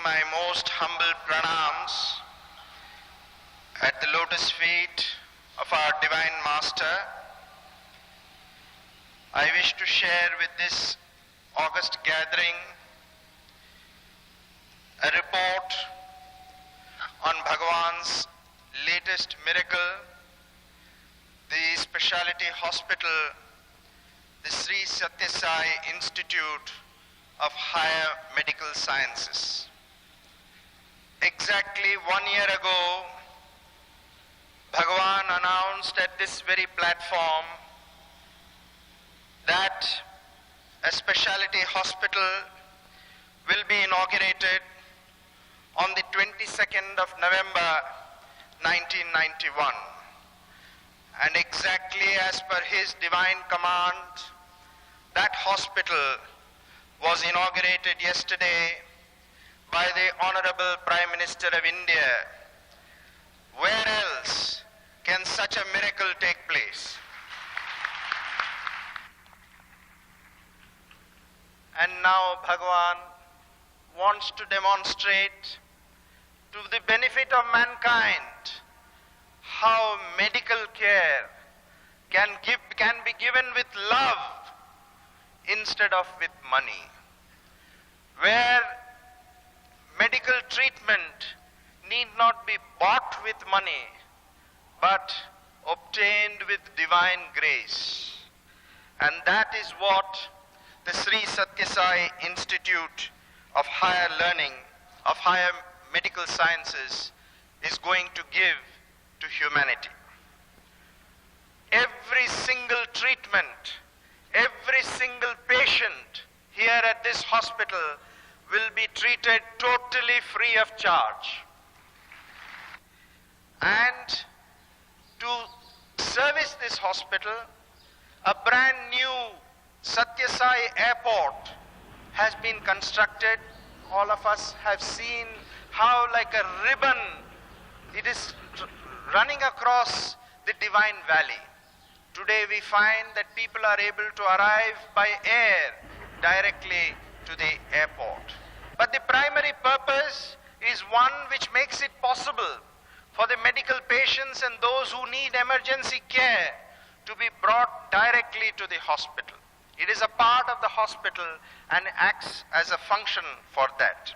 my most humble pranams at the lotus feet of our Divine Master. I wish to share with this august gathering a report on Bhagavan's latest miracle, the specialty hospital, the Sri Satya Sai Institute of Higher Medical Sciences. Exactly 1 year ago, Bhagavan announced at this very platform that a specialty hospital will be inaugurated on the 22nd of November 1991. And exactly as per his divine command, that hospital was inaugurated yesterday by the Honorable Prime Minister of India. Where else can such a miracle take place? And now Bhagavan wants to demonstrate to the benefit of mankind how medical care can be given with love instead of with money, where medical treatment need not be bought with money but obtained with divine grace. And that is what the Sri Satya Sai Institute of Higher Learning, of Higher Medical Sciences is going to give to humanity. Every single treatment, every single patient here at this hospital will be treated totally free of charge. And to service this hospital, a brand new Satya Sai Airport has been constructed. All of us have seen how, like a ribbon, it is running across the Divine Valley. Today we find that people are able to arrive by air directly to the airport. But the primary purpose is one which makes it possible for the medical patients and those who need emergency care to be brought directly to the hospital. It is a part of the hospital and acts as a function for that.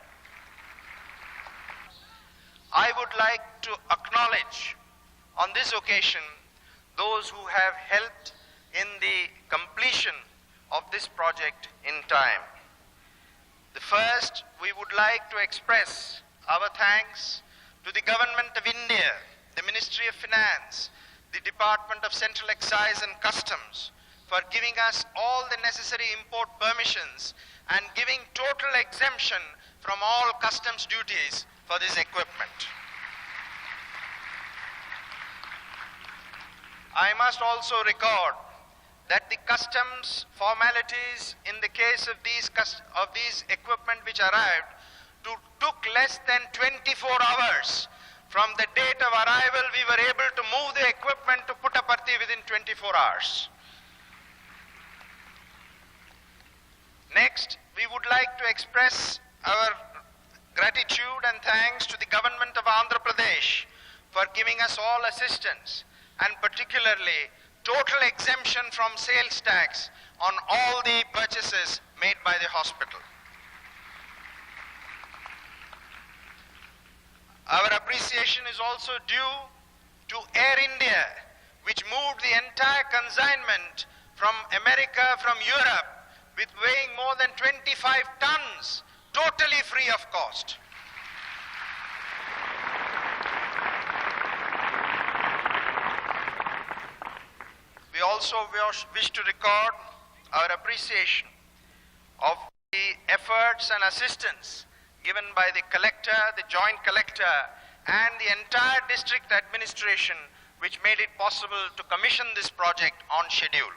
I would like to acknowledge on this occasion those who have helped in the completion of this project in time. The first, we would like to express our thanks to the Government of India, the Ministry of Finance, the Department of Central Excise and Customs for giving us all the necessary import permissions and giving total exemption from all customs duties for this equipment. I must also record that the customs formalities in the case of these equipment which arrived took less than 24 hours. From the date of arrival, we were able to move the equipment to Puttaparthi within 24 hours. Next, we would like to express our gratitude and thanks to the government of Andhra Pradesh for giving us all assistance, and particularly total exemption from sales tax on all the purchases made by the hospital. Our appreciation is also due to Air India, which moved the entire consignment from America, from Europe, with weighing more than 25 tons, totally free of cost. We also wish to record our appreciation of the efforts and assistance given by the collector, the joint collector, and the entire district administration, which made it possible to commission this project on schedule.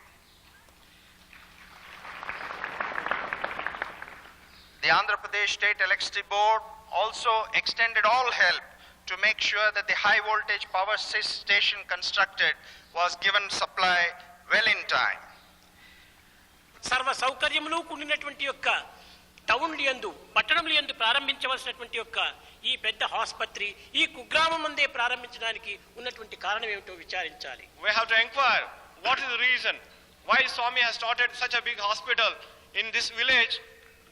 The Andhra Pradesh State Electricity Board also extended all help to make sure that the high voltage power station constructed was given supply well in time. సర్వ సౌకర్యములు కూడినటువంటి యొక్క టౌన్లు యందు పట్టణంలో యందు ప్రారంభించవలసినటువంటి యొక్క ఈ పెద్ద ఆసుపత్రి ఈ కుగ్రామం ముందే ప్రారంభించడానికి ఉన్నటువంటి కారణం ఏమిటో విచారించాలి. We have to inquire what is the reason why Swami has started such a big hospital in this village,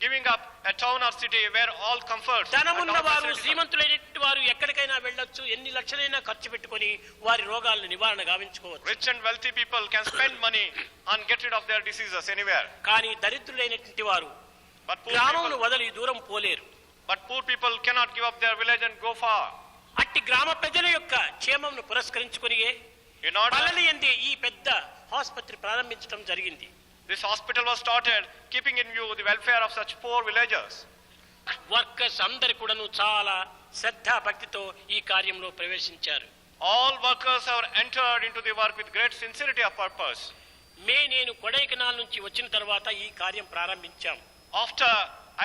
giving up a town or city where all comforts. ధనమున్న వారు శ్రీమంతులైనటువంటి వారు ఎక్కడికైనా వెళ్ళొచ్చు, ఎన్ని లక్షలైనా ఖర్చు పెట్టుకొని వారి రోగాలను నివారణ గావించుకోవచ్చు. Rich and wealthy people can spend money and get rid of their diseases anywhere. కానీ దరిద్రులైనటువంటి వారు But poor గ్రామమును people, వదిలి దూరం పోలేరు. cannot give up their village and go far. అట్టి గ్రామ ప్రజల యొక్క క్షేమమును పురస్కరించుకొని In order, పల్లెల యందే ఈ పెద్ద ఆసుపత్రి ప్రారంభించడం జరిగింది. this hospital was started keeping in view the welfare of such poor villagers. Workers అందరు కూడాను చాలా శ్రద్ధా భక్తితో ఈ కార్యంలో ప్రవేశించారు. All workers have entered into the work with great sincerity of purpose. నేను కొడైకెనాల్ నుంచి వచ్చిన తర్వాత ఈ కార్యం ప్రారంభించాం. After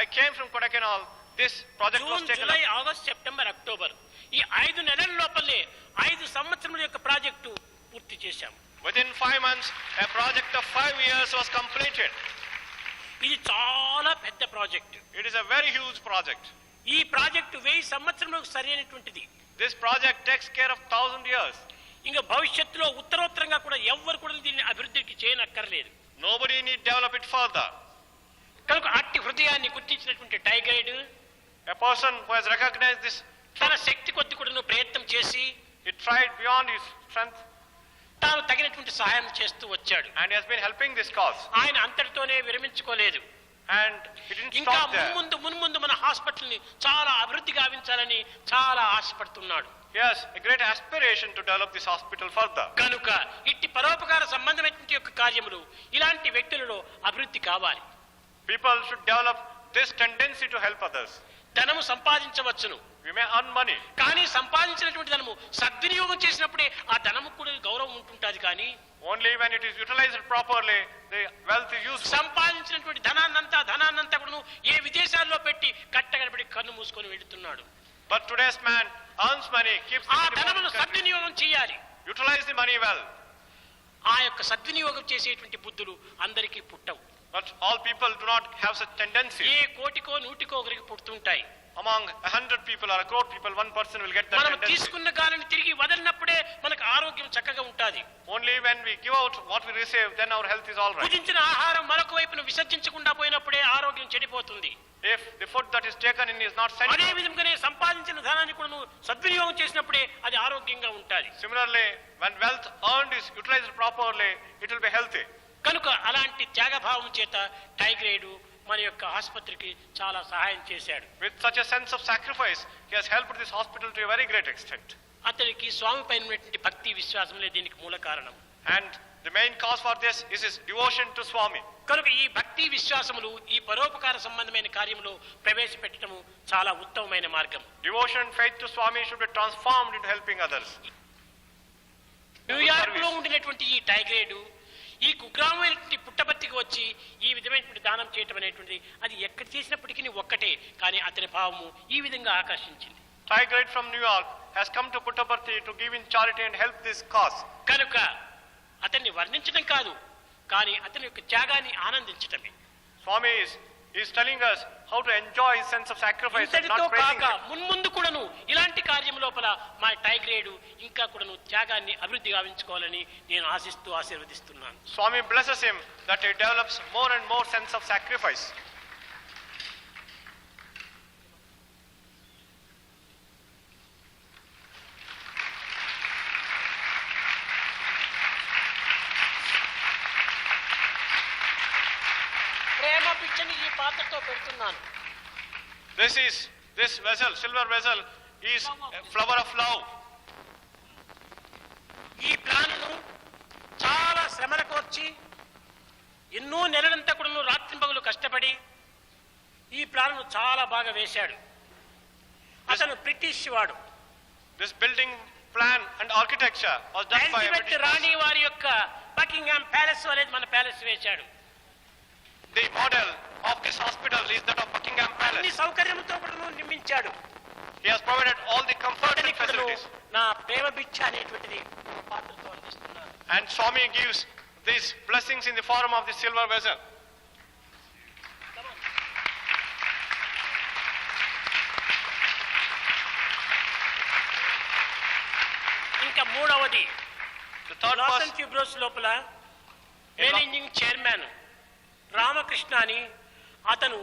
I came from Kodaikanal, this project was June, taken July, up. August, September, October ఈ 5 నెలల లోపలే 5 సంవత్సరముల యొక్క ప్రాజెక్టు పూర్తి చేశాం. Within 5 months, a project of 5 years was completed. ఇది చాలా పెద్ద project. It is a very huge project. ఈ project 1000 సంవత్సరములకు సరైనటువంటిది. This project takes care of 1000 years. ఇంకా భవిష్యత్తులో ఉత్తరోత్తరంగా కూడా ఎవ్వరు కూడా దీన్ని అభివృద్ధికి చేయనక్కర్లేదు. Nobody need develop it further. కనుక అట్టి హృదయాన్ని గుర్తించినటువంటి టైగైడ్ A person who has recognized this, తన శక్తి కొద్ది కూడా ప్రయత్నం చేసి he tried beyond his strength తాను తగినటువంటి సహాయం చేస్తూ వచ్చాడు. and he has been helping this cause. ఆయన అంతటితోనే విరమించుకోలేదు. And he didn't ఇంకా stop there. మున్ముందు మన హాస్పిటల్ని చాలా అభివృద్ధి గావించాలని చాలా ఆశపడుతున్నాడు. He has a great aspiration to develop this hospital further. కనుక ఇట్టి పరోపకార సంబంధమైనటువంటి యొక్క కార్యములు ఇలాంటి వ్యక్తులలో అభివృద్ధి కావాలి. People should develop this tendency to help others. ధనము సంపాదించవచ్చును, We may earn money, కానీ సంపాదించినటువంటి ధనము సద్వినియోగం చేసినప్పుడే ఆ ధనము కూడా గౌరవం ఉంటుంటుంది. కానీ only when it is utilized properly, the wealth is useful. సంపాదించినటువంటి ధనాన్నంతా కూడా ఏ విదేశాల్లో పెట్టి కట్టగడబడి కన్ను మూసుకొని వెళుతున్నాడు. But today's man earns money, keeps ఆ it in the ధనమును country. సద్వినియోగం చేయాలి. Utilize the money well. ఆ యొక్క సద్వినియోగం చేసేటువంటి బుద్ధులు అందరికీ పుట్టవు. But all people do not have such tendency. ఏ కోటికో నూటికో ఒకరికి పుడుతుంటాయి. Among 100 people or a crore people, one person will get that మనం tendency. తీసుకున్న గాలిని తిరిగి వదిలినప్పుడే మనకు ఆరోగ్యం చక్కగా ఉంటుంది. Only when we give out what we receive, then our health is all right. భుజించిన ఆహారం మరొక వైపును విసర్జించకుండా పోయినప్పుడే ఆరోగ్యం చెడిపోతుంది. If the food that is taken in is not sent అదే out, విధంగానే సంపాదించిన ధనాన్ని కూడా నువ్వు సద్వినియోగం చేసినప్పుడే అది ఆరోగ్యంగా ఉంటుంది. similarly, when wealth earned is utilized properly, it will be healthy. కనుక అలాంటి త్యాగభావం చేత టైగ్రేడు మన యొక్క ఆసుపత్రికి చాలా సహాయం చేశాడు. With such a sense of sacrifice, he has helped this hospital to a very great extent. అతనికి స్వామి పైన ఉన్నటువంటి భక్తి విశ్వాసంలే దీనికి మూల కారణం. And the main cause for this is his devotion to Swami. కనుక ఈ భక్తి విశ్వాసములు ఈ పరోపకార సంబంధమైన కార్యములో ప్రవేశపెట్టడము చాలా ఉత్తమమైన మార్గం. Devotion, faith to Swami should be transformed into helping others. New York లో ఉండినటువంటి ఈ టైగ్రేడు ఈ కుగ్రామమైనటువంటి పుట్టపర్తికి వచ్చి ఈ విధమైనటువంటి దానం చేయటం అనేటువంటిది అది ఎక్కడ చేసినప్పటికీ ఒక్కటే, కానీ అతని భావము ఈ విధంగా ఆకర్షించింది. Tigrate from New York has come to Puttaparthi to give in charity and help this cause. కనుక అతన్ని వర్ణించడం కాదు, కానీ అతని యొక్క త్యాగాన్ని ఆనందించటమే. Swami is telling us how to enjoy his sense of sacrifice and ఇంతటితో not praising కాక him. మున్ముందు కూడాను ఇలాంటి కార్యం లోపల మా టైగ్రేడు ఇంకా కూడాను త్యాగాన్ని అభివృద్ధి గావించుకోవాలని నేను ఆశిస్తూ ఆశీర్వదిస్తున్నాను. Swami blesses him that he develops more and more sense of sacrifice. ప్రేమ పిచ్చని ఈ పాత్రతో పెడుతున్నాను. This vessel, silver vessel, is a flower of love. ఈ ప్లాన్ను చాలా శ్రమల కోర్చి ఎన్నో నెలలంతా కూడా రాత్రింపగలు కష్టపడి ఈ ప్లాన్ను చాలా బాగా వేశాడు. అతను బ్రిటిష్ వాడు. This building plan and architecture was done by a Elizabeth British Rani person. వారి యొక్క బకింగ్హామ్ ప్యాలెస్ అనేది మన ప్యాలెస్ వేశాడు. The model of this hospital is that of Buckingham అన్ని Palace. సౌకర్యంతో కూడా నిర్మించాడు. He has provided all the comfort and అతనికి కూడాను facilities. నా ప్రేమ బిచ్చ అనేటువంటిది ఒక పాత్రతో అందిస్తున్నాను. And Swami gives these blessings in the form of the silver vessel. మూడవది The third last person, and tuberose లోపల మేనేజింగ్ చైర్మన్ రామకృష్ణ అని అతను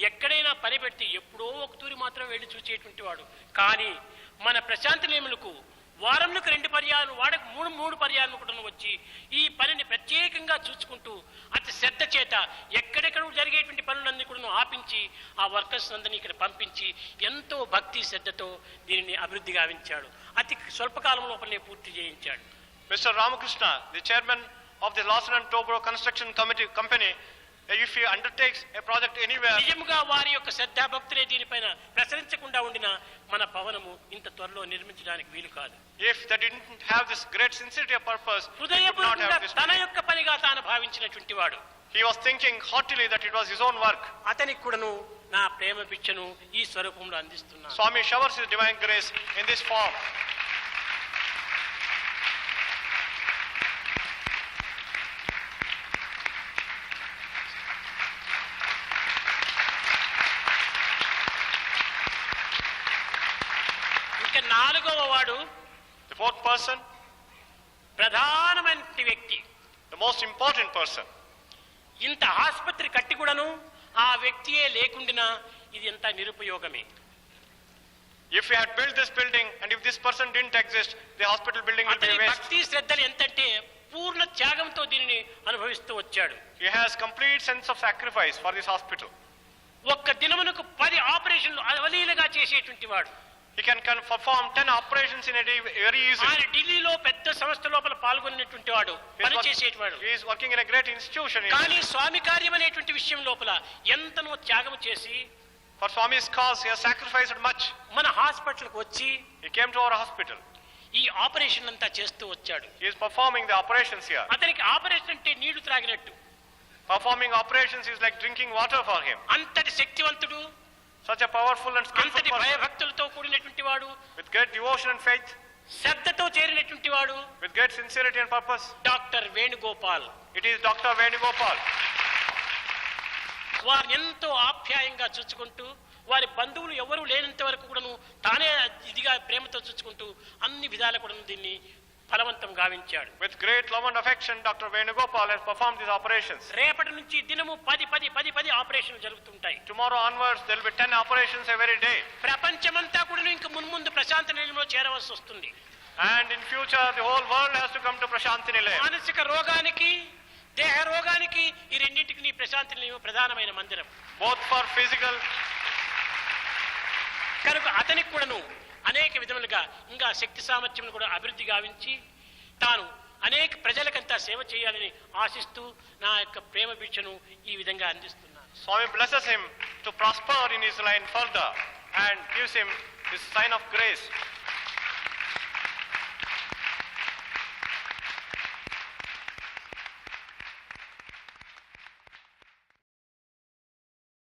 ఎక్కడైనా పని పెడితే ఎప్పుడో ఒక తూరి మాత్రం వెళ్ళి చూసేటువంటి వాడు. కానీ మన ప్రశాంతి నియములకు వారంలోకి 2 పర్యాలు వాడకు 3 పర్యాలు కూడా వచ్చి ఈ పనిని ప్రత్యేకంగా చూసుకుంటూ అతి శ్రద్ధ చేత ఎక్కడెక్కడ జరిగేటువంటి పనులన్నీ కూడా ఆపించి ఆ వర్కర్స్ అందరినీ ఇక్కడ పంపించి ఎంతో భక్తి శ్రద్ధతో దీనిని అభివృద్ధి గావించాడు. అతి స్వల్పకాలం లోపలనే పూర్తి చేయించాడు. Mr. Ramakrishna, the chairman of the Larsen and Toubro Construction Company, if he undertakes a project anywhere, నిజముగా వారి యొక్క శ్రద్ధా భక్తులే దీనిపైన ప్రసరించకుండా ఉండిన మన భవనము ఇంత త్వరలో నిర్మించడానికి వీలు కాదు. if they didn't have this great sincerity of purpose, he would not హృదయపూర్వకంగా have this. తన యొక్క పనిగా తాను భావించినటువంటి వాడు. He was thinking heartily that it was his own work. అతనికి కూడాను నా ప్రేమ పిచ్చను ఈ స్వరూపంలో అందిస్తున్నాను. Swami showers his divine grace in this form. ఇంకా నాలుగవ వాడు The fourth person, ప్రధానమైన వ్యక్తి. the most important person. ఇంత ఆసుపత్రి కట్టి కూడాను ఆ వ్యక్తియే లేకుండినా ఇది ఎంత నిరుపయోగమే. If we had built this building and if this person didn't exist, the hospital building would be అతని a waste. భక్తి శ్రద్ధలు ఎంతంటే పూర్ణ త్యాగంతో దీనిని అనుభవిస్తూ వచ్చాడు. He has complete sense of sacrifice for this hospital. ఒక్క దినమునకు 10 ఆపరేషన్లు అవలీలగా చేసేటువంటి వాడు. He can perform 10 operations in a day very easily. ఆయన ఢిల్లీలో పెద్ద సంస్థ లోపల పాల్గొనేటువంటి వాడు, పని చేసేటివాడు. He is working in a great institution. కానీ స్వామి కార్యం అనేటువంటి విషయం లోపల ఎంతనో త్యాగం చేసి For Swami's cause, he has sacrificed much. మన హాస్పిటల్కి వచ్చి He came to our hospital. ఈ ఆపరేషన్ అంతా చేస్తూ వచ్చాడు. He is performing the operations here. అతనికి ఆపరేషన్ అంటే నీళ్లు త్రాగినట్టు. Performing operations is like drinking water for him. అంతటి శక్తివంతుడు, Such a powerful and skillful అంతటి person భయభక్తులతో కూడినటువంటి వాడు, with great devotion and faith, శ్రద్ధతో చేరినటువంటి వాడు with great sincerity and purpose. Doctor Venugopal. It is Dr. Venugopal. వారిని ఎంతో ఆప్యాయంగా చూసుకుంటూ వారి బంధువులు ఎవరూ లేనంత వరకు కూడాను తానే ఇదిగా ప్రేమతో చూసుకుంటూ అన్ని విధాలు కూడా దీన్ని ఫలవంతం గావించాడు. With great love and affection, Dr. Venugopal has performed these operations. రేపటి నుంచి దినము 10 ఆపరేషన్లు జరుగుతుంటాయి. Tomorrow onwards, there will be 10 operations every day. ప్రపంచమంతా కూడా ఇంక మున్ముందు ప్రశాంత నిలయంలో చేరవలసి వస్తుంది. And in future, the whole world has to come to Prashanti Nilayam. మానసిక రోగానికి, దేహ రోగానికి ఈ రెండింటికి నీ ప్రశాంతి నిలయం ప్రధానమైన మందిరం. Both for physical. కనుక అతనికి కూడాను అనేక విధములుగా ఇంకా శక్తి సామర్థ్యం కూడా అభివృద్ధి గావించి తాను అనేక ప్రజలకంతా సేవ చేయాలని ఆశిస్తూ నా యొక్క ప్రేమ భిక్షను ఈ విధంగా అందిస్తున్నాను. Swami blesses him to prosper in his line further and gives him his sign of grace.